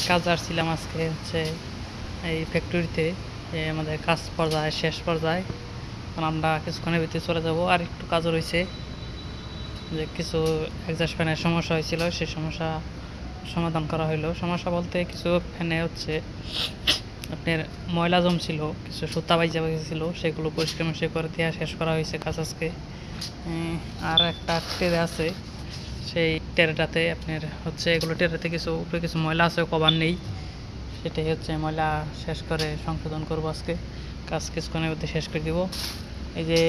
কাজ আসছিলাম আজকে হচ্ছে এই ফ্যাক্টরিতে, আমাদের কাজ পর্যায়ে শেষ পর্যায়ে। এখন আমরা কিছুক্ষণের ভিতরে চলে যাব। আর একটু কাজও রয়েছে, যে কিছু এক্সস্ট ফ্যানের সমস্যা হয়েছিল, সেই সমস্যা সমাধান করা হলো। সমস্যা বলতে কিছু ফ্যানে হচ্ছে আপনার ময়লা জমছিল, কিছু সুতা বাইজা গেছিলো, সেগুলো পরিষ্কার করে দেওয়া শেষ করা হয়েছে কাজ আজকে। আর একটা টেরে আছে, সেই টেরেটাতে আপনার হচ্ছে এগুলো টেরেতে কিছু উপরে কিছু ময়লা আছে, কভার নেই, সেটাই হচ্ছে ময়লা শেষ করে সংশোধন করবো আজকে। কাজ কিছুক্ষণের মধ্যে শেষ করে দিব। এই যে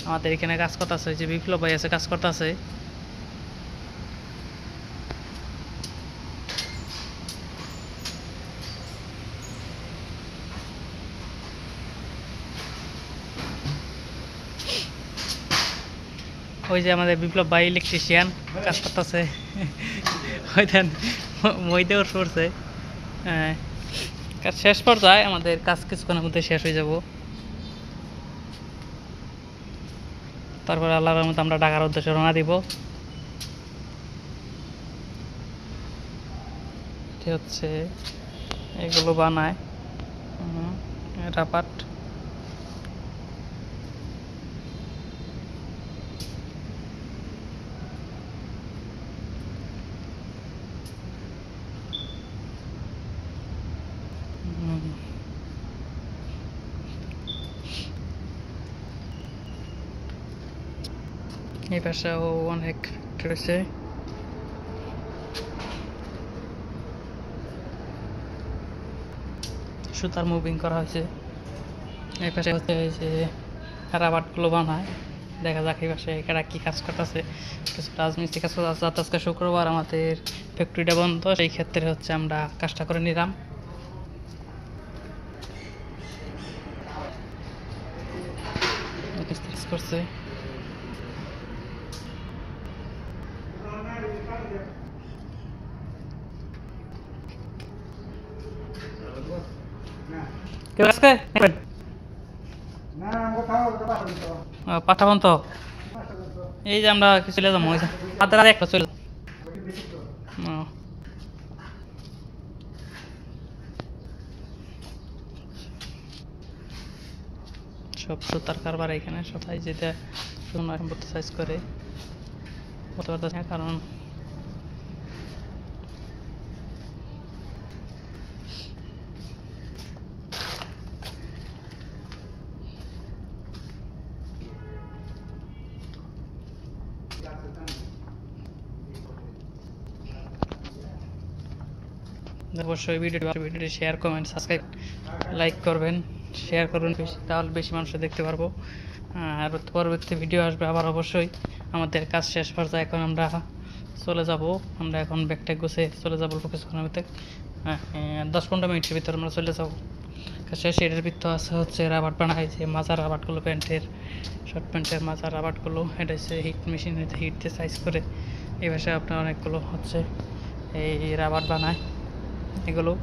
আমাদের এখানে কাজ করতে আছে, যে বিপ্লব ভাই আছে কাজ করতে আছে। ওই যে আমাদের বিপ্লব ভাই ইলেকট্রিশিয়ান কাজ করতেছে, ওই দেন মইতেও সরছে। হ্যাঁ, কাজ শেষ পর্যায়ে, আমাদের কাজ কিছুক্ষণের মধ্যে শেষ হয়ে যাব। তারপর আল্লাহর রহমতে আমরা ঢাকার উদ্দেশ্যে রওনা দিব। হচ্ছে এগুলো বানায় রাপাট। এই পাশেও অনেক রয়েছে। সুতার মুভিং করা হয়েছে। এই পাশে হচ্ছে যে রাবারগুলো বানায়। দেখা যাক এই পাশে এরা কি কাজ করতেছে। কিছু রাজমিস্ত্রি কাজ করতে আছে। আজকে শুক্রবার, আমাদের ফ্যাক্টরিটা বন্ধ, সেই ক্ষেত্রে হচ্ছে আমরা কাজটা করে নিলাম। করছে পাঠাবন তো, এই যে আমরা চলে যাবো একটা চলে সব সুতার কারবার এখানে সবাই যেটা সাইজ করে বলতে পারতেছে না, কারণ অবশ্যই ভিডিওটি শেয়ার, কমেন্ট, সাবস্ক্রাইব, লাইক করবেন, শেয়ার করবেন বেশি, তাহলে বেশি মানুষ দেখতে পারবো। আর পরবর্তী ভিডিও আসবে আবার অবশ্যই। আমাদের কাজ শেষ পর্যায়ে, এখন আমরা চলে যাব। আমরা এখন ব্যাগটা গুছে চলে যাবো কিছুক্ষণের ভিতরে, 10-15 মিনিটের ভিতরে আমরা চলে যাবো। শেষ এর ভিতরে আছে হচ্ছে রাবার বানায়, যে মাজার রাবারগুলো, প্যান্টের শর্ট প্যান্টের মাজার রাবারগুলো, এটা হচ্ছে হিট মেশিন, হিট দিয়ে সাইজ করে এই ভাষায় আপনার অনেকগুলো হচ্ছে এই রাবার বানায় এগুলো।